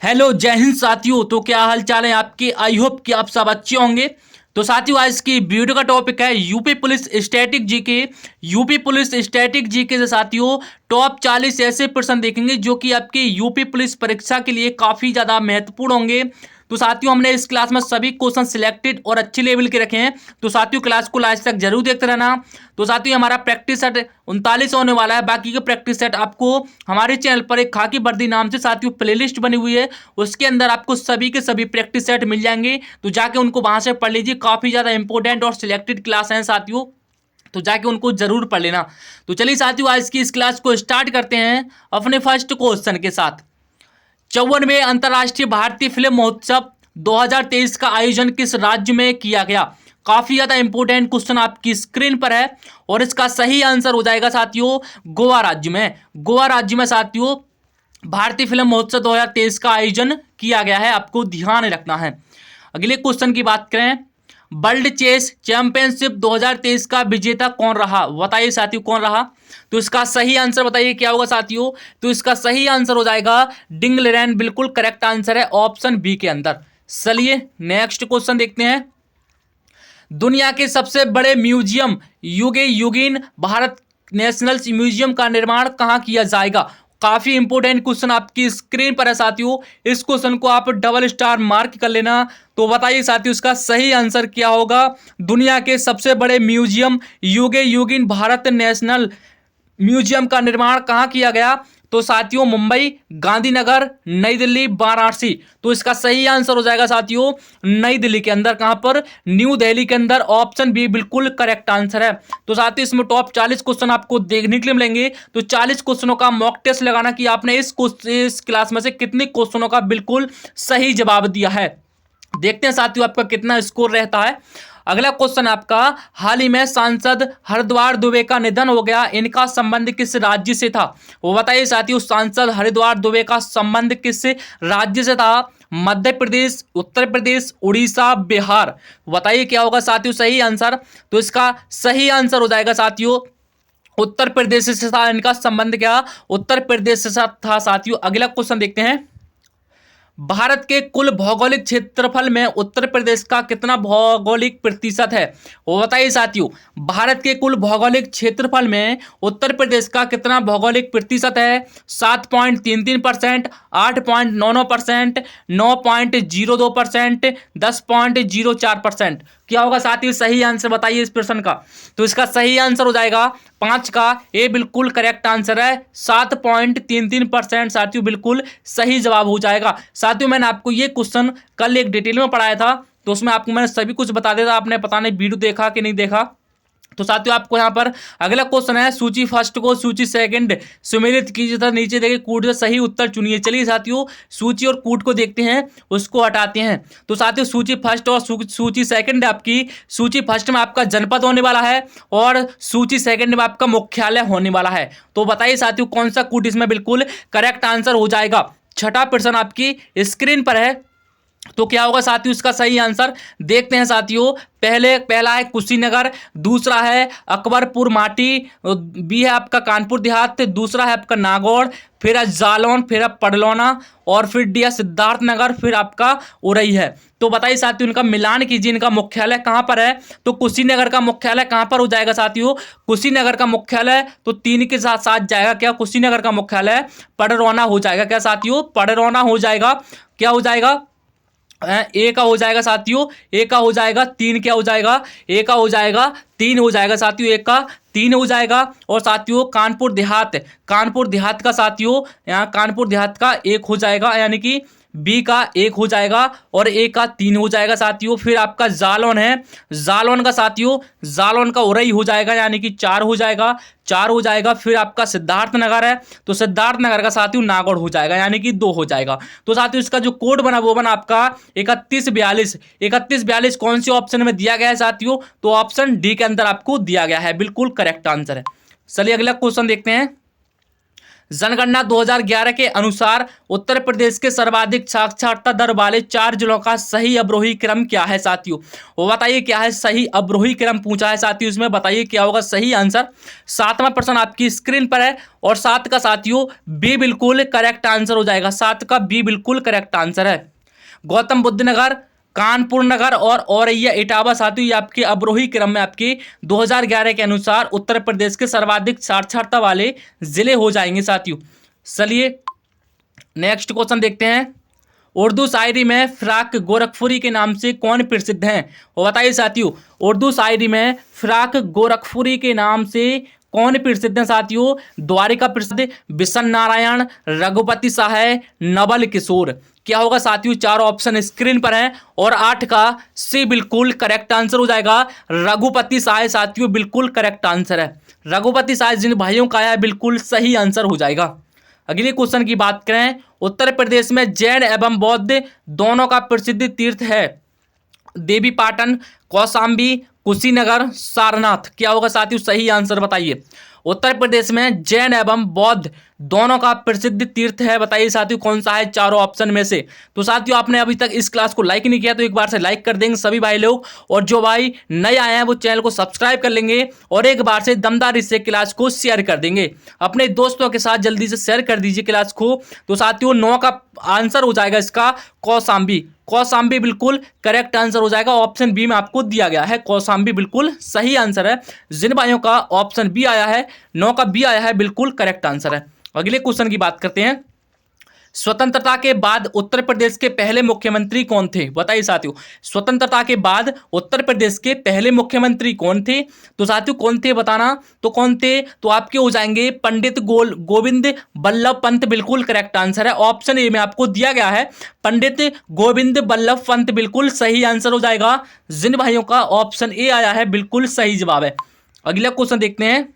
Hello जय हिंद साथियों। तो क्या हाल चाल है आपके। आई होप कि आप सब अच्छे होंगे। तो साथियों आज की वीडियो का टॉपिक है UP police static GK. UP police static GK से साथियों टॉप 40 ऐसे प्रश्न देखेंगे जो कि आपकी यूपी पुलिस परीक्षा के लिए काफ़ी ज़्यादा महत्वपूर्ण होंगे। तो साथियों हमने इस क्लास में सभी क्वेश्चन सिलेक्टेड और अच्छे लेवल के रखे हैं। तो साथियों क्लास को लास्ट तक जरूर देखते रहना। तो साथियों हमारा प्रैक्टिस सेट 39 होने वाला है। बाकी के प्रैक्टिस सेट आपको हमारे चैनल पर एक खाकी वर्दी नाम से साथियों प्लेलिस्ट बनी हुई है, उसके अंदर आपको सभी के सभी प्रैक्टिस सेट मिल जाएंगे। तो जाके उनको वहां से पढ़ लीजिए। काफ़ी ज़्यादा इंपॉर्टेंट और सिलेक्टेड क्लास हैं साथियों, तो जाके उनको जरूर पढ़ लेना। तो चलिए साथियों आज की इस क्लास को स्टार्ट करते हैं अपने फर्स्ट क्वेश्चन के साथ। 54वें अंतर्राष्ट्रीय भारतीय फिल्म महोत्सव 2023 का आयोजन किस राज्य में किया गया। काफी ज्यादा इंपॉर्टेंट क्वेश्चन आपकी स्क्रीन पर है और इसका सही आंसर हो जाएगा साथियों गोवा राज्य में। गोवा राज्य में साथियों भारतीय फिल्म महोत्सव 2023 का आयोजन किया गया है, आपको ध्यान रखना है। अगले क्वेश्चन की बात करें, वर्ल्ड चेस चैंपियनशिप 2023 का विजेता कौन रहा। बताइए साथियों कौन रहा। तो इसका सही आंसर बताइए क्या होगा साथियों। तो इसका सही आंसर हो जाएगा डिंग लेरेन। बिल्कुल करेक्ट आंसर है ऑप्शन बी के अंदर। चलिए नेक्स्ट क्वेश्चन देखते हैं। दुनिया के सबसे बड़े museum Eugen Bharat national museum का निर्माण कहाँ किया जाएगा। काफी इंपोर्टेंट क्वेश्चन आपकी स्क्रीन पर है साथियों। इस क्वेश्चन को आप डबल स्टार मार्क कर लेना। तो बताइए साथियों इसका सही आंसर क्या होगा। दुनिया के सबसे बड़े museum Eugen Bharat national museum का निर्माण कहाँ किया गया। तो साथियों मुंबई, गांधीनगर, नई दिल्ली, वाराणसी। तो इसका सही आंसर हो जाएगा साथियों नई दिल्ली के अंदर। कहां पर, न्यू दिल्ली के अंदर। ऑप्शन बी बिल्कुल करेक्ट आंसर है। तो साथियों इसमें टॉप 40 क्वेश्चन आपको देखने के लिए मिलेंगे। तो 40 क्वेश्चनों का मॉक टेस्ट लगाना कि आपने इस क्लास में से कितने क्वेश्चनों का बिल्कुल सही जवाब दिया है। देखते हैं साथियों आपका कितना स्कोर रहता है। अगला क्वेश्चन आपका, हाल ही में सांसद हरिद्वार दुबे का निधन हो गया, इनका संबंध किस राज्य से था। वो बताइए साथियों सांसद हरिद्वार दुबे का संबंध किस राज्य से था। मध्य प्रदेश, उत्तर प्रदेश, उड़ीसा, बिहार। बताइए क्या होगा साथियों सही आंसर। तो इसका सही आंसर हो जाएगा साथियों उत्तर प्रदेश से था इनका संबंध। क्या उत्तर प्रदेश से था साथियों। अगला क्वेश्चन देखते हैं, भारत के कुल भौगोलिक क्षेत्रफल में उत्तर प्रदेश का कितना भौगोलिक प्रतिशत है। वो बताइए साथियों भारत के कुल भौगोलिक क्षेत्रफल में उत्तर प्रदेश का कितना भौगोलिक प्रतिशत है। 7.33%, 8.99%, 9.02%, 10.04%। क्या होगा साथियों सही आंसर बताइए इस प्रश्न का। तो इसका सही आंसर हो जाएगा 5 का ए बिल्कुल करेक्ट आंसर है। 7.33% साथियों बिल्कुल सही जवाब हो जाएगा। साथियों मैंने आपको ये क्वेश्चन कल एक डिटेल में पढ़ाया था, तो उसमें आपको मैंने सभी कुछ बता दिया था। आपने पता नहीं वीडियो देखा कि नहीं देखा। तो साथियों आपको यहाँ पर अगला क्वेश्चन है, सूची फर्स्ट को सूची सेकंड सम्मिलित कीजिए तथा नीचे देखिए कूट से सही उत्तर चुनिए। चलिए साथियों सूची और कूट को देखते हैं, उसको हटाते हैं। तो साथियों सूची फर्स्ट और सूची सेकंड आपकी, सूची फर्स्ट में आपका जनपद होने वाला है और सूची सेकंड में आपका मुख्यालय होने वाला है। तो बताइए साथियों कौन सा कूट इसमें बिल्कुल करेक्ट आंसर हो जाएगा। छठा प्रश्न आपकी स्क्रीन पर है। तो क्या होगा साथियों इसका सही आंसर देखते हैं साथियों। पहला है कुशीनगर, दूसरा है अकबरपुर माटी, बी है आपका कानपुर देहात, दूसरा है आपका नागौर, फिर है जालौन, फिर है पडलौना और फिर डी है सिद्धार्थनगर, फिर आपका उरई है। तो बताइए साथियों इनका मिलान कीजिए, इनका मुख्यालय कहाँ पर है। तो कुशीनगर का मुख्यालय कहाँ पर हो जाएगा साथियों। कुशीनगर का मुख्यालय तो 3 के साथ साथ जाएगा। क्या कुशीनगर का मुख्यालय पडरौना हो जाएगा। क्या साथियों पडरौना हो जाएगा। क्या हो जाएगा ए का हो जाएगा साथियों, ए का हो जाएगा 3। क्या हो जाएगा ए का हो जाएगा 3 हो जाएगा साथियों, एक का 3 हो जाएगा। और साथियों कानपुर देहात का साथियों यहाँ कानपुर देहात का 1 हो जाएगा, यानी कि बी का 1 हो जाएगा और ए का 3 हो जाएगा साथियों। फिर आपका जालौन है, जालौन का साथियों जालौन का उरई हो जाएगा, यानी कि 4 हो जाएगा। फिर आपका सिद्धार्थनगर है, तो सिद्धार्थनगर का साथियों नागौर हो जाएगा, यानी कि 2 हो जाएगा। तो साथियों इसका जो कोड बना वो बना आपका 3142। कौन से ऑप्शन में दिया गया है साथियों। तो ऑप्शन डी के अंदर आपको दिया गया है, बिल्कुल करेक्ट आंसर है। चलिए अगला क्वेश्चन देखते हैं। जनगणना 2011 के अनुसार उत्तर प्रदेश के सर्वाधिक साक्षरता दर वाले 4 जिलों का सही अवरोही क्रम क्या है साथियों? वो बताइए क्या है सही अवरोही क्रम पूछा है साथियों। इसमें बताइए क्या होगा सही आंसर। 7वां प्रश्न आपकी स्क्रीन पर है और 7 का साथियों बी बिल्कुल करेक्ट आंसर हो जाएगा। 7 का बी बिल्कुल करेक्ट आंसर है। गौतम बुद्ध नगर, कानपुर नगर और औरैया इटावा साथियों ये आपके अवरोही क्रम में आपके 2011 के अनुसार उत्तर प्रदेश के सर्वाधिक साक्षरता वाले जिले हो जाएंगे साथियों। चलिए नेक्स्ट क्वेश्चन देखते हैं। उर्दू शायरी में फिराक गोरखपुरी के नाम से कौन प्रसिद्ध हैं? वो बताइए साथियों उर्दू शायरी में फिराक गोरखपुरी के नाम से कौन प्रसिद्ध है साथियों? द्वारिका प्रसिद्ध, बिशन नारायण, रघुपति सहाय, नवल किशोर। क्या होगा साथियों? चारों ऑप्शन स्क्रीन पर हैं और 8 का सी बिल्कुल करेक्ट आंसर हो जाएगा। रघुपति सहाय साथियों बिल्कुल करेक्ट आंसर है। रघुपति सहाय जिन भाइयों का है बिल्कुल सही आंसर हो जाएगा। अगले क्वेश्चन की बात करें। उत्तर प्रदेश में जैन एवं बौद्ध दोनों का प्रसिद्ध तीर्थ है देवी पाटन, कौशाम्बी, कुशीनगर, सारनाथ। क्या होगा साथियों? सही आंसर बताइए। उत्तर प्रदेश में जैन एवं बौद्ध दोनों का प्रसिद्ध तीर्थ है, बताइए साथियों कौन सा है चारों ऑप्शन में से। तो साथियों आपने अभी तक इस क्लास को लाइक नहीं किया तो एक बार से लाइक कर देंगे सभी भाई लोग, और जो भाई नए आए हैं वो चैनल को सब्सक्राइब कर लेंगे और एक बार से दमदारी से क्लास को शेयर कर देंगे। अपने दोस्तों के साथ जल्दी से शेयर कर दीजिए क्लास को। तो साथियों 9 का आंसर हो जाएगा इसका कौशाम्बी। कौशाम्बी बिल्कुल करेक्ट आंसर हो जाएगा। ऑप्शन बी में आपको दिया गया है कौशाम्बी बिल्कुल सही आंसर है। जिन भाइयों का ऑप्शन बी आया है 9 का बी आया है बिल्कुल करेक्ट आंसर है। अगले क्वेश्चन की बात करते हैं। स्वतंत्रता के बाद उत्तर प्रदेश के पहले मुख्यमंत्री कौन थे? बताइए साथियों स्वतंत्रता के बाद उत्तर प्रदेश के पहले मुख्यमंत्री कौन थे? तो साथियों कौन थे बताना। तो कौन थे? तो आपके हो जाएंगे पंडित गोविंद बल्लभ पंत बिल्कुल करेक्ट आंसर है। ऑप्शन ए में आपको दिया गया है पंडित गोविंद बल्लभ पंत बिल्कुल सही आंसर हो जाएगा। जिन भाइयों का ऑप्शन ए आया है बिल्कुल सही जवाब है। अगला क्वेश्चन देखते हैं।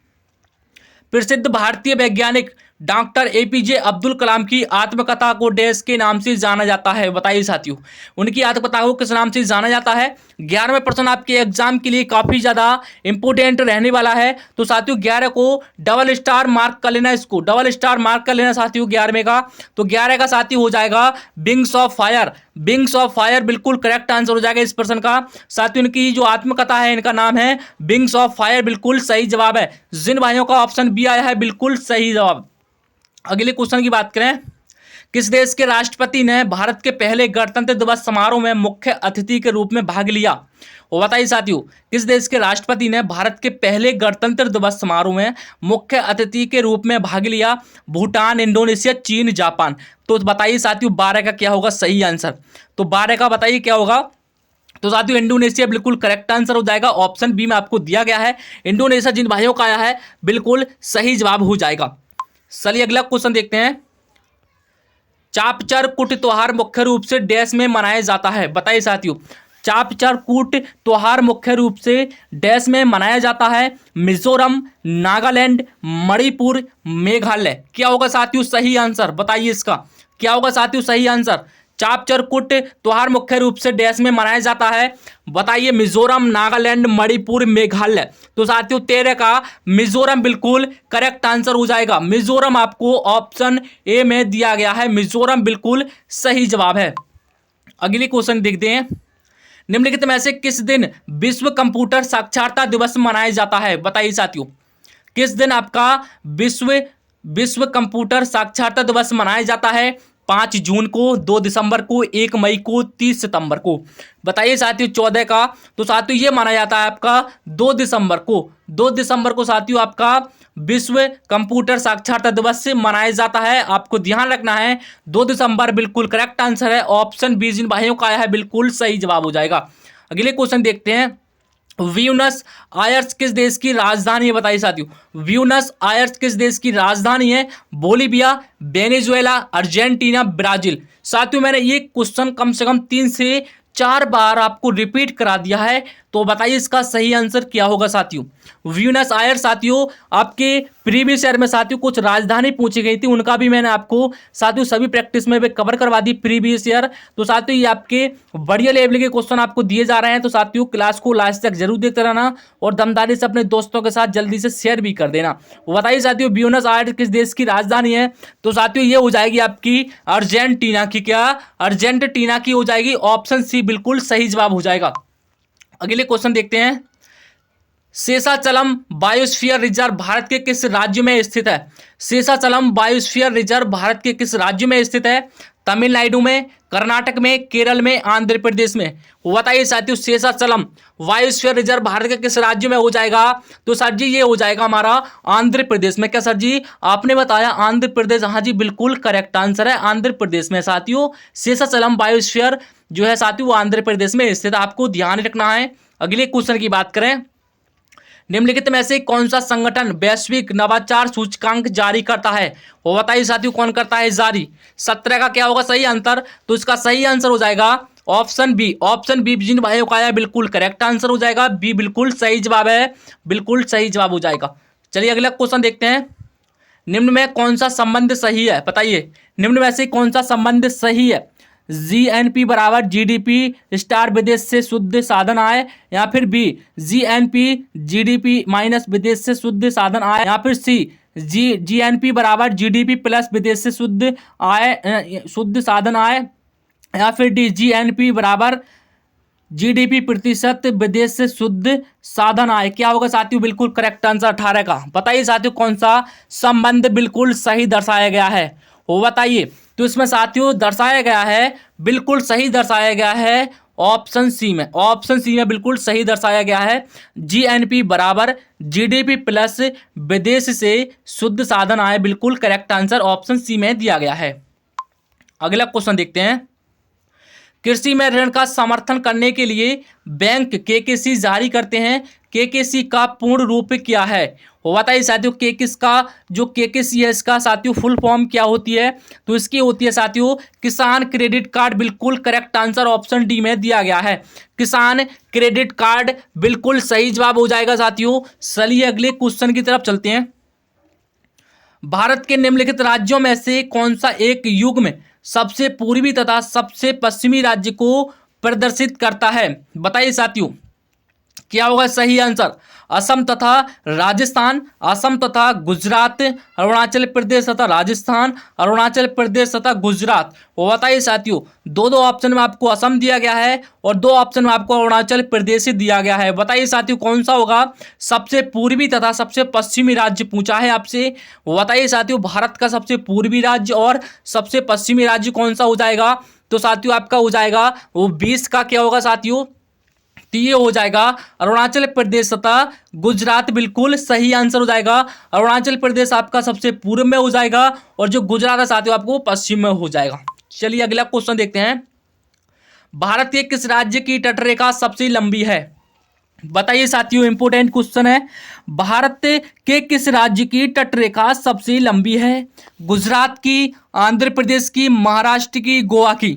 प्रसिद्ध भारतीय वैज्ञानिक डॉक्टर एपीजे अब्दुल कलाम की आत्मकथा को डैश के नाम से जाना जाता है? बताइए साथियों उनकी आत्मकथा को किस नाम से जाना जाता है? 11वें प्रश्न आपके एग्जाम के लिए काफ़ी ज़्यादा इंपोर्टेंट रहने वाला है। तो साथियों 11 को डबल स्टार मार्क कर लेना, इसको डबल स्टार मार्क कर लेना साथियों 11वें का। तो 11 का साथियों हो जाएगा wings of fire. Wings of fire बिल्कुल करेक्ट आंसर हो जाएगा इस प्रश्न का। साथियों इनकी जो आत्मकथा है इनका नाम है विंग्स ऑफ फायर बिल्कुल सही जवाब है। जिन भाइयों का ऑप्शन बी आया है बिल्कुल सही जवाब। अगले क्वेश्चन की बात करें। किस देश के राष्ट्रपति ने भारत के पहले गणतंत्र दिवस समारोह में मुख्य अतिथि के रूप में भाग लिया? वो बताइए साथियों किस देश के राष्ट्रपति ने भारत के पहले गणतंत्र दिवस समारोह में मुख्य अतिथि के रूप में भाग लिया? भूटान, इंडोनेशिया, चीन, जापान। तो बताइए साथियों 12 का क्या होगा सही आंसर। तो 12 का बताइए क्या होगा। तो साथियों इंडोनेशिया बिल्कुल करेक्ट आंसर हो जाएगा। ऑप्शन बी में आपको दिया गया है इंडोनेशिया। जिन भाइयों का आया है बिल्कुल सही जवाब हो जाएगा। चलिए अगला क्वेश्चन देखते हैं। चापचर कुट त्योहार मुख्य रूप से डैश में मनाया जाता है? बताइए साथियों चापचर कूट त्योहार मुख्य रूप से डैश में मनाया जाता है? मिजोरम, नागालैंड, मणिपुर, मेघालय। क्या होगा साथियों सही आंसर बताइए इसका क्या होगा साथियों सही आंसर। चापचर कुट त्योहार मुख्य रूप से डैश में मनाया जाता है? बताइए मिजोरम, नागालैंड, मणिपुर, मेघालय। तो साथियों 13 का मिजोरम बिल्कुल करेक्ट आंसर हो जाएगा। मिजोरम आपको ऑप्शन ए में दिया गया है। मिजोरम बिल्कुल सही जवाब है। अगली क्वेश्चन देखते हैं। निम्नलिखित में से किस दिन विश्व कंप्यूटर साक्षरता दिवस मनाया जाता है? बताइए साथियों किस दिन आपका विश्व कंप्यूटर साक्षरता दिवस मनाया जाता है? 5 जून को, 2 दिसंबर को, 1 मई को, 30 सितंबर को। बताइए साथियों 14 का। तो साथियों ये माना जाता है आपका 2 दिसंबर को। 2 दिसंबर को साथियों आपका विश्व कंप्यूटर साक्षरता दिवस से मनाया जाता है। आपको ध्यान रखना है 2 दिसंबर बिल्कुल करेक्ट आंसर है। ऑप्शन बी जिन भाइयों का आया है बिल्कुल सही जवाब हो जाएगा। अगले क्वेश्चन देखते हैं। ब्यूनस आयर्स किस देश की राजधानी है? बताइए साथियों ब्यूनस आयर्स किस देश की राजधानी है? Bolivia, Venezuela, Argentina, Brazil. साथियों मैंने ये क्वेश्चन कम से कम 3 से 4 बार आपको रिपीट करा दिया है। तो बताइए इसका सही आंसर क्या होगा साथियों। व्यूनस आयर्स साथियों आपके प्रीवियस ईयर में साथियों कुछ राजधानी पूछी गई थी, उनका भी मैंने आपको साथियों सभी प्रैक्टिस में भी कवर करवा दी प्रीवियस ईयर। तो साथियों ये आपके बढ़िया लेवल के क्वेश्चन आपको दिए जा रहे हैं, तो साथियों क्लास को लास्ट तक जरूर देखते रहना और दमदारी से अपने दोस्तों के साथ जल्दी से शेयर भी कर देना। बताइए साथियों ब्यूनस आयर्स किस देश की राजधानी है, तो साथियों ये हो जाएगी आपकी अर्जेंटीना की। क्या अर्जेंटीना की हो जाएगी, ऑप्शन सी बिल्कुल सही जवाब हो जाएगा। अगले क्वेश्चन देखते हैं। शेषाचलम बायोस्फीयर रिजर्व भारत के किस राज्य में स्थित है। शेषाचलम बायोस्फीयर रिजर्व भारत के किस राज्य में स्थित है। तमिलनाडु में, कर्नाटक में, केरल में, आंध्र प्रदेश में। बताइए साथियों शेषाचलम बायोस्फीयर रिजर्व भारत के किस राज्य में हो जाएगा, तो सर जी ये हो जाएगा हमारा आंध्र प्रदेश में। क्या सर जी आपने बताया आंध्र प्रदेश, हाँ जी बिल्कुल करेक्ट आंसर है, आंध्र प्रदेश में साथियों शेषाचलम बायोस्फीयर जो है साथियों वो आंध्र प्रदेश में स्थित, आपको ध्यान रखना है। अगले क्वेश्चन की बात करें, निम्नलिखित में से कौन सा संगठन वैश्विक नवाचार सूचकांक जारी करता है। वो बताइए साथियों कौन करता है जारी। 17 का क्या होगा सही आंसर, तो इसका सही आंसर हो जाएगा ऑप्शन बी। ऑप्शन बी जिन भाइयों का है बिल्कुल करेक्ट आंसर हो जाएगा, बी बिल्कुल सही जवाब है, बिल्कुल सही जवाब हो जाएगा। चलिए अगला क्वेश्चन देखते हैं। निम्न में कौन सा संबंध सही है, बताइए निम्न में से कौन सा संबंध सही है। जीएनपी बराबर जीडीपी स्टार विदेश से शुद्ध साधन आय, या फिर बी जीएनपी जीडीपी माइनस विदेश से शुद्ध साधन आय, या फिर सी जीएनपी बराबर जीडीपी प्लस विदेश से शुद्ध आय शुद्ध साधन आय, या फिर डी जीएनपी बराबर जीडीपी प्रतिशत विदेश से शुद्ध साधन आय। क्या होगा साथियों बिल्कुल करेक्ट आंसर 18 का। बताइए साथियों कौन सा संबंध बिल्कुल सही दर्शाया गया है, वो बताइए। तो इसमें साथियों दर्शाया गया है, बिल्कुल सही दर्शाया गया है ऑप्शन सी में। ऑप्शन सी में बिल्कुल सही दर्शाया गया है, जीएनपी बराबर जीडीपी प्लस विदेश से शुद्ध साधन आय, बिल्कुल करेक्ट आंसर ऑप्शन सी में दिया गया है। अगला क्वेश्चन देखते हैं। कृषि में ऋण का समर्थन करने के लिए बैंक केकेसी जारी करते हैं, केकेसी का पूर्ण रूप क्या है। वो बताइए साथियों केकेसी का जो केकेसी है इसका साथियों फुल फॉर्म क्या होती है, तो इसकी होती है साथियों किसान क्रेडिट कार्ड, बिल्कुल करेक्ट आंसर ऑप्शन डी में दिया गया है, किसान क्रेडिट कार्ड बिल्कुल सही जवाब हो जाएगा साथियों। चलिए अगले क्वेश्चन की तरफ चलते हैं। भारत के निम्नलिखित राज्यों में से कौन सा एक युग में सबसे पूर्वी तथा सबसे पश्चिमी राज्य को प्रदर्शित करता है। बताइए साथियों क्या होगा सही आंसर। असम तथा राजस्थान, असम तथा गुजरात, अरुणाचल प्रदेश तथा राजस्थान, अरुणाचल प्रदेश तथा गुजरात। वो बताइए साथियों दो ऑप्शन में आपको असम दिया गया है और 2 ऑप्शन में आपको अरुणाचल प्रदेश दिया गया है। बताइए साथियों कौन सा होगा सबसे पूर्वी तथा सबसे पश्चिमी राज्य पूछा है आपसे। वो बताइए साथियों भारत का सबसे पूर्वी राज्य और सबसे पश्चिमी राज्य कौन सा हो जाएगा, तो साथियों आपका हो जाएगा वो 20 का क्या होगा साथियों, तो ये हो जाएगा अरुणाचल प्रदेश तथा गुजरात, बिल्कुल सही आंसर हो जाएगा। अरुणाचल प्रदेश आपका सबसे पूर्व में हो जाएगा और जो गुजरात है साथियों आपको पश्चिम में हो जाएगा। चलिए अगला क्वेश्चन देखते हैं। भारत के किस राज्य की तटरेखा सबसे लंबी है। बताइए साथियों इंपोर्टेंट क्वेश्चन है, भारत के किस राज्य की तटरेखा सबसे लंबी है। गुजरात की, आंध्र प्रदेश की, महाराष्ट्र की, गोवा की।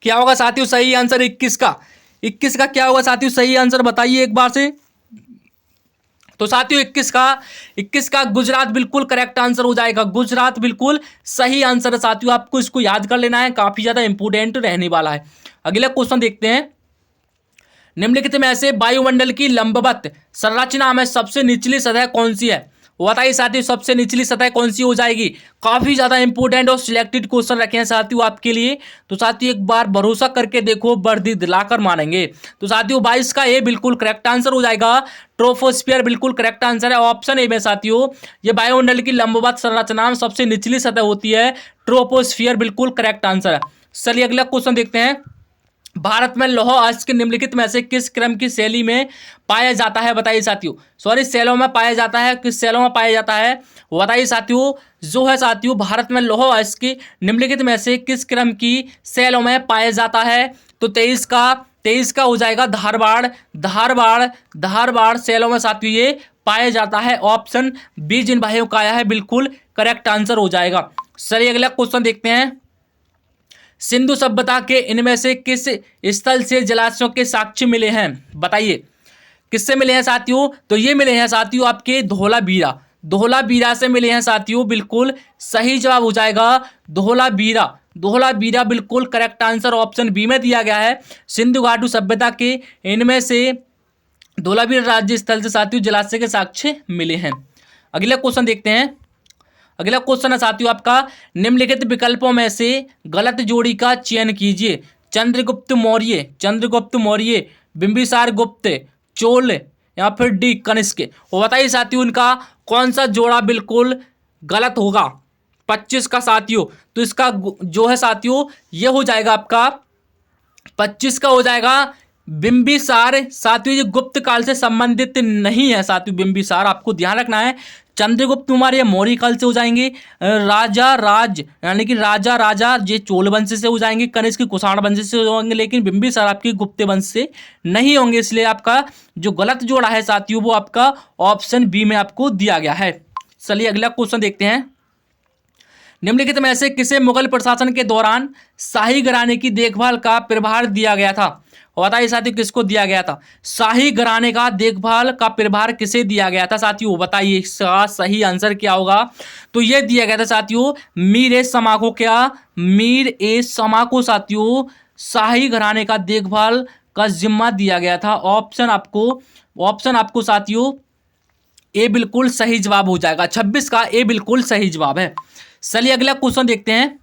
क्या होगा साथियों सही आंसर 21 का। 21 का क्या होगा साथियों सही आंसर बताइए एक बार से। तो साथियों 21 का गुजरात बिल्कुल करेक्ट आंसर हो जाएगा, गुजरात बिल्कुल सही आंसर है साथियों, आपको इसको याद कर लेना है, काफी ज्यादा इंपोर्टेंट रहने वाला है। अगला क्वेश्चन देखते हैं। निम्नलिखित में ऐसे वायुमंडल की लंबवत संरचना में सबसे निचली सतह कौन सी है। बताइए साथियों सबसे निचली सतह कौन सी हो जाएगी। काफी ज्यादा इंपोर्टेंट और सिलेक्टेड क्वेश्चन रखे हैं साथियों आपके लिए, तो साथियों एक बार भरोसा करके देखो, वर्दी दिलाकर मानेंगे। तो साथियों 22 का ए बिल्कुल करेक्ट आंसर हो जाएगा, ट्रोपोस्फियर बिल्कुल करेक्ट आंसर है ऑप्शन ए में साथियों। ये वायुमंडल की लंबवत संरचना में सबसे निचली सतह होती है, ट्रोपोस्फियर बिल्कुल करेक्ट आंसर है। चलिए अगला क्वेश्चन देखते हैं। भारत में लौह अयस्क निम्नलिखित में से किस क्रम की शैली में पाया जाता है। बताइए साथियों सॉरी सेलों में पाया जाता है, किस सेलों में पाया जाता है बताइए साथियों। जो है साथियों भारत में लौह अयस्क निम्नलिखित में से किस क्रम की सेलों में पाया जाता है, तो 23 का हो जाएगा धारवाड़, धारवाड़ धारवाड़ सेलों में साथियों ये पाया जाता है, ऑप्शन बी जिन भाइयों का आया है बिल्कुल करेक्ट आंसर हो जाएगा। चलिए अगला क्वेश्चन देखते हैं। सिंधु सभ्यता के इनमें से किस स्थल से जलाशयों के साक्ष्य मिले हैं? बताइए किससे मिले हैं साथियों? तो ये मिले हैं साथियों आपके धौलावीरा, धौलावीरा से मिले हैं साथियों। बिल्कुल सही जवाब हो जाएगा धौलावीरा, धौलावीरा बिल्कुल करेक्ट आंसर ऑप्शन बी में दिया गया है। सिंधु घाटी सभ्यता के इनमें से धौलावीरा राज्य स्थल से साथियों जलाशय के साक्ष्य मिले हैं। अगला क्वेश्चन देखते हैं। अगला क्वेश्चन है साथियों आपका, निम्नलिखित विकल्पों में से गलत जोड़ी का चयन कीजिए। चंद्रगुप्त मौर्य, चंद्रगुप्त मौर्य, बिंबिसार गुप्त, चोल या फिर डी कनिष्क। वो बताइए साथियों उनका कौन सा जोड़ा बिल्कुल गलत होगा 25 का साथियों? तो इसका जो है साथियों ये हो जाएगा आपका 25 का हो जाएगा बिंबिसार। साथियों ये गुप्त काल से संबंधित नहीं है साथियों, बिंबिसार आपको ध्यान रखना है। चंद्रगुप्त मौर्य मौर्य काल से हो जाएंगे, राजा राज यानी कि राजा राजा ये चोल वंश से हो जाएंगे, कनिष्क कुषाण वंश से हो जाएंगे, लेकिन बिंबिसार आपकी गुप्त वंश से नहीं होंगे। इसलिए आपका जो गलत जोड़ा है साथियों वो आपका ऑप्शन बी में आपको दिया गया है। चलिए अगला क्वेश्चन देखते हैं। निम्नलिखित में से किसे मुगल प्रशासन के दौरान शाही घराने की देखभाल का प्रभार दिया गया था? बताइए साथियों किसको दिया गया था? शाही घराने का देखभाल का प्रभार किसे दिया गया था साथियों? बताइए इसका सही आंसर क्या होगा? तो ये दिया गया था साथियों मीर ए समा को। क्या? मीर ए समा को साथियों शाही घराने का देखभाल का जिम्मा दिया गया था। ऑप्शन आपको साथियों ए बिल्कुल सही जवाब हो जाएगा। 26 का ए बिल्कुल सही जवाब है। चलिए अगला क्वेश्चन देखते हैं।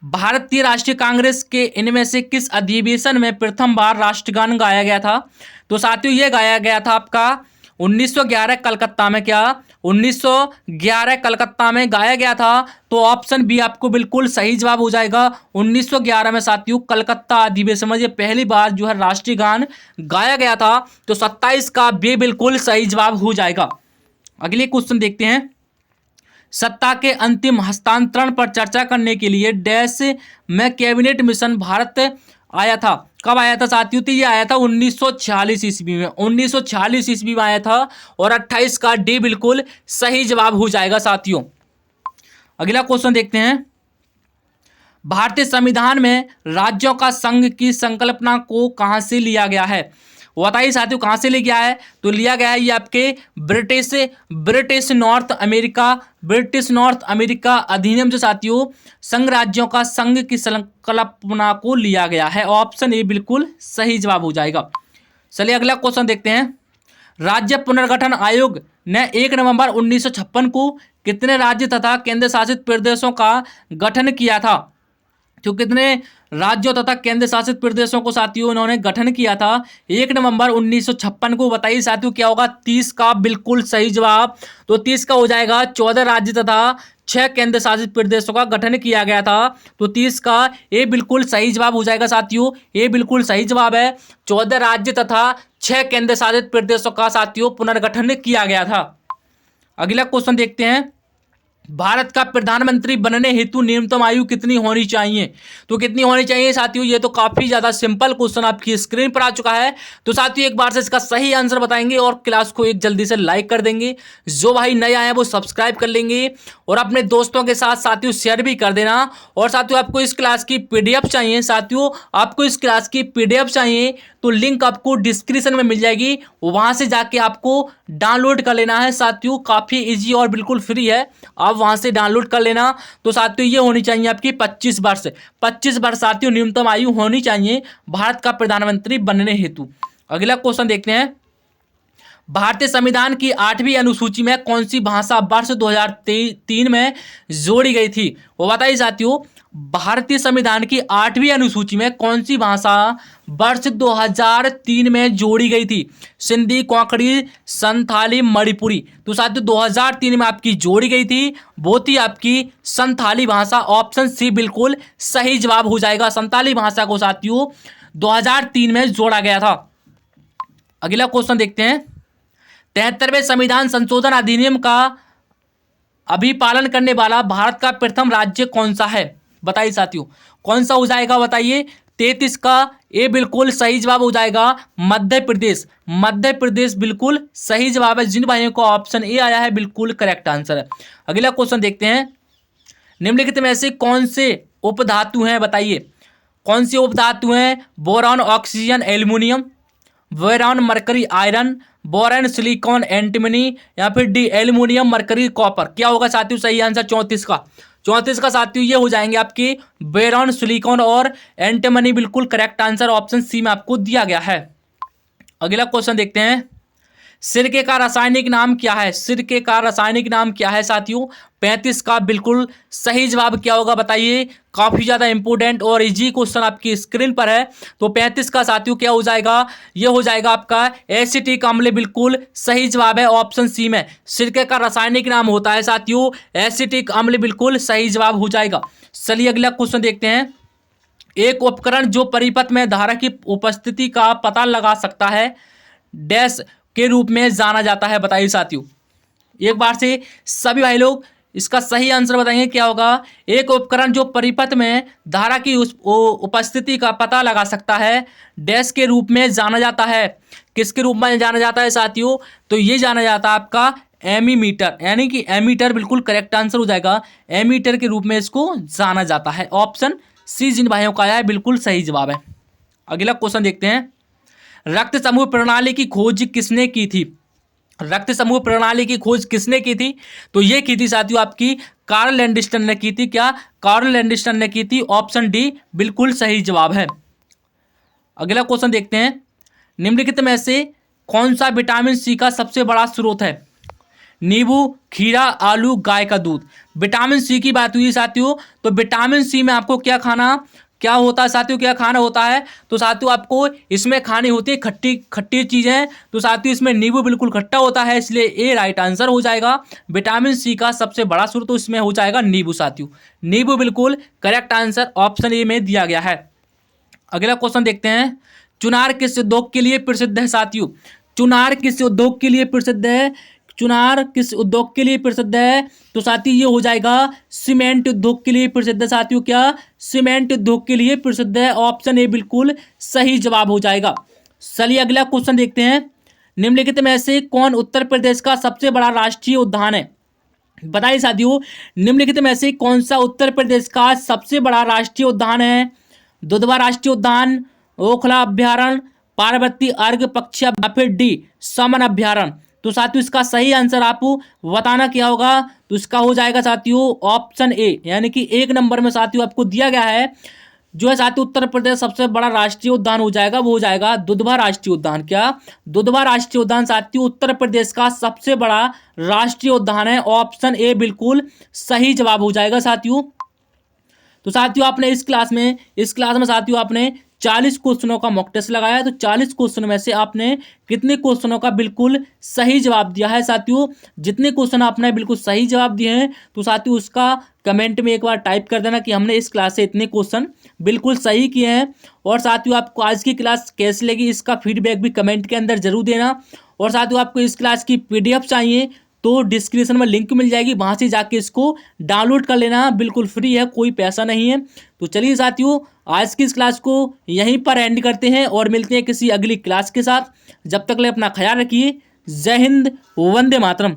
भारतीय राष्ट्रीय कांग्रेस के इनमें से किस अधिवेशन में प्रथम बार राष्ट्रगान गाया गया था? तो साथियों ये गाया गया था आपका 1911 कलकत्ता में। क्या? 1911 कलकत्ता में गाया गया था। तो ऑप्शन बी आपको बिल्कुल सही जवाब हो जाएगा। 1911 में साथियों कलकत्ता अधिवेशन में ये पहली बार जो है राष्ट्रीय गान गाया गया था। तो 27 का बी बिल्कुल सही जवाब हो जाएगा। अगले क्वेश्चन देखते हैं। सत्ता के अंतिम हस्तांतरण पर चर्चा करने के लिए डैश में कैबिनेट मिशन भारत आया था। कब आया था साथियों? तो ये आया था 1946 ईस्वी में। 1946 ईस्वी में आया था और 28 का डी बिल्कुल सही जवाब हो जाएगा साथियों। अगला क्वेश्चन देखते हैं। भारतीय संविधान में राज्यों का संघ की संकल्पना को कहां से लिया गया है? बताइए साथियों कहां से लिया गया है? तो लिया गया है ये आपके ब्रिटिश नॉर्थ अमेरिका अधिनियम से साथियों संघ राज्यों का संघ की संकल्पना को लिया गया है। ऑप्शन ए बिल्कुल सही जवाब हो जाएगा। चलिए अगला क्वेश्चन देखते हैं। राज्य पुनर्गठन आयोग ने 1 नवंबर 1956 को कितने राज्य तथा केंद्र शासित प्रदेशों का गठन किया था? तो कितने राज्यों तथा केंद्र शासित प्रदेशों को साथियों उन्होंने गठन किया था 1 नवंबर 1956 को? बताइए साथियों क्या होगा? 30 का बिल्कुल सही जवाब। तो 30 का हो जाएगा 14 राज्य तथा 6 केंद्र शासित प्रदेशों का गठन किया गया था। तो 30 का ए बिल्कुल सही जवाब हो जाएगा साथियों। ए बिल्कुल सही जवाब है। 14 राज्य तथा 6 केंद्र शासित प्रदेशों का साथियों पुनर्गठन किया गया था। अगला क्वेश्चन देखते हैं। भारत का प्रधानमंत्री बनने हेतु न्यूनतम आयु कितनी होनी चाहिए? तो कितनी होनी चाहिए साथियों? ये तो काफी ज्यादा सिंपल क्वेश्चन आपकी स्क्रीन पर आ चुका है। तो साथियों एक बार से इसका सही आंसर बताएंगे और क्लास को एक जल्दी से लाइक कर देंगे। जो भाई नए आए हैं वो सब्सक्राइब कर लेंगे और अपने दोस्तों के साथ साथियों शेयर भी कर देना। और साथियों आपको इस क्लास की पीडीएफ चाहिए साथियों, आपको इस क्लास की पीडीएफ चाहिए तो लिंक आपको डिस्क्रिप्शन में मिल जाएगी, वहां से जाके आपको डाउनलोड कर लेना है साथियों। काफी इजी और बिल्कुल फ्री है, आप वहां से डाउनलोड कर लेना। तो साथियों ये होनी चाहिए आपकी 25 वर्ष। 25 वर्ष साथियों न्यूनतम आयु होनी चाहिए भारत का प्रधानमंत्री बनने हेतु। अगला क्वेश्चन देखते हैं। भारतीय संविधान की 8वीं अनुसूची में कौन सी भाषा वर्ष 2003 में जोड़ी गई थी? वो बताइए साथियों भारतीय संविधान की 8वीं अनुसूची में कौन सी भाषा वर्ष 2003 में जोड़ी गई थी? सिंधी, कोंकणी, संथाली, मणिपुरी। तो साथियों 2003 में आपकी जोड़ी गई थी वो थी आपकी संथाली भाषा। ऑप्शन सी बिल्कुल सही जवाब हो जाएगा। संथाली भाषा को साथियों 2003 में जोड़ा गया था। अगला क्वेश्चन देखते हैं। 73वें संविधान संशोधन अधिनियम का अभिपालन करने वाला भारत का प्रथम राज्य कौन सा है? बताइए साथियों कौन सा हो जाएगा? बताइए 33 का ए बिल्कुल सही जवाब हो जाएगा मध्य प्रदेश। मध्य प्रदेश बिल्कुल सही जवाब है। जिन भाइयों को ऑप्शन ए आया है बिल्कुल करेक्ट आंसर है। अगला क्वेश्चन देखते हैं। निम्नलिखित में से कौन से उपधातु हैं? बताइए कौन सी उपधातु हैं? Boron, oxygen, aluminium, boron, mercury, iron, boron, silicon, antimony, या फिर डी एल्युमिनियम, मरकरी, कॉपर। क्या होगा साथियों सही आंसर 34 का? 34 का साथियों ये हो जाएंगे आपके बोरॉन, सिलिकॉन और एंटीमनी। बिल्कुल करेक्ट आंसर ऑप्शन सी में आपको दिया गया है। अगला क्वेश्चन देखते हैं, सिरके का रासायनिक नाम क्या है? सिरके का रासायनिक नाम क्या है साथियों? 35 का बिल्कुल सही जवाब क्या होगा बताइए। काफी ज्यादा इंपोर्टेंट और इजी क्वेश्चन आपकी स्क्रीन पर है। तो 35 का साथियों क्या हो जाएगा? ये हो जाएगा आपका एसिटिक अम्ल। बिल्कुल सही जवाब है ऑप्शन सी में। सिरके का रासायनिक नाम होता है साथियों एसिटिक अम्ल। बिल्कुल सही जवाब हो जाएगा। चलिए अगला क्वेश्चन देखते हैं, एक उपकरण जो परिपथ में धारा की उपस्थिति का पता लगा सकता है डैश के रूप में जाना जाता है? बताइए साथियों, एक बार से सभी भाई लोग इसका सही आंसर बताएंगे क्या होगा। एक उपकरण जो परिपथ में धारा की उपस्थिति का पता लगा सकता है डैश के रूप में जाना जाता है। किसके रूप में जाना जाता है साथियों? तो ये जाना जाता है आपका एमीमीटर, यानी कि एमीटर। बिल्कुल करेक्ट आंसर हो जाएगा, एमीटर के रूप में इसको जाना जाता है। ऑप्शन सी जिन भाइयों का आया है बिल्कुल सही जवाब है। अगला क्वेश्चन देखते हैं, रक्त समूह प्रणाली की खोज किसने की थी? रक्त समूह प्रणाली की खोज किसने की थी? तो ये की थी साथियों आपकी कार्ल लैंडिस्टन ने की थी। क्या? कार्ल लैंडिस्टन ने की थी। ऑप्शन डी बिल्कुल सही जवाब है। अगला क्वेश्चन देखते हैं, निम्नलिखित में से कौन सा विटामिन सी का सबसे बड़ा स्रोत है? नींबू, खीरा, आलू, गाय का दूध। विटामिन सी की बात हुई साथियों, तो विटामिन सी में आपको क्या होता है साथियों? क्या खाना होता है? तो साथियों आपको इसमें खानी होती है खट्टी खट्टी चीजें। तो साथियों इसमें नींबू बिल्कुल खट्टा होता है, इसलिए ए राइट आंसर हो जाएगा। विटामिन सी का सबसे बड़ा स्रोत तो इसमें हो जाएगा नींबू साथियों। नींबू बिल्कुल करेक्ट आंसर ऑप्शन ए में दिया गया है। अगला क्वेश्चन देखते हैं, चुनार किस उद्योग के लिए प्रसिद्ध है साथियों? चुनार किस उद्योग के लिए प्रसिद्ध है? चुनार किस उद्योग के लिए प्रसिद्ध है? तो साथियों ये हो जाएगा सीमेंट उद्योग के लिए प्रसिद्ध है साथियों। क्या? सीमेंट उद्योग के लिए प्रसिद्ध है। ऑप्शन ए बिल्कुल सही जवाब हो जाएगा। चलिए अगला क्वेश्चन देखते हैं, निम्नलिखित में से कौन उत्तर प्रदेश का सबसे बड़ा राष्ट्रीय उद्यान है? बताइए साथियों, निम्नलिखित में से कौन सा उत्तर प्रदेश का सबसे बड़ा राष्ट्रीय उद्यान है? दुधवा राष्ट्रीय उद्यान, ओखला अभ्यारण्य, पार्वती अर्घ पक्षी, या फिर डी समन अभ्यारण्य। तो साथियों इसका सही आंसर आपको बताना क्या होगा? तो इसका हो जाएगा साथियों ऑप्शन ए, यानी कि 1 नंबर में साथियों आपको दिया गया है जो है साथियों उत्तर प्रदेश सबसे बड़ा राष्ट्रीय उद्यान हो जाएगा, वो हो जाएगा दुधवा राष्ट्रीय उद्यान। क्या? दुधवा राष्ट्रीय उद्यान साथियों उत्तर प्रदेश का सबसे बड़ा राष्ट्रीय उद्यान है। ऑप्शन ए बिल्कुल सही जवाब हो जाएगा साथियों। तो साथियों आपने इस क्लास में साथियों आपने 40 क्वेश्चनों का मॉक टेस्ट लगाया है। तो 40 क्वेश्चन में से आपने कितने क्वेश्चनों का बिल्कुल सही जवाब दिया है साथियों? जितने क्वेश्चन आपने बिल्कुल सही जवाब दिए हैं तो साथियों उसका कमेंट में एक बार टाइप कर देना कि हमने इस क्लास से इतने क्वेश्चन बिल्कुल सही किए हैं। और साथियों आपको आज की क्लास कैसी लगी इसका फीडबैक भी कमेंट के अंदर जरूर देना। और साथियों आपको इस क्लास की PDF चाहिए तो डिस्क्रिप्शन में लिंक मिल जाएगी, वहाँ से जाके इसको डाउनलोड कर लेना। बिल्कुल फ्री है, कोई पैसा नहीं है। तो चलिए साथियों आज की इस क्लास को यहीं पर एंड करते हैं और मिलते हैं किसी अगली क्लास के साथ। जब तक ले अपना ख्याल रखिए। जय हिंद, वंदे मातरम।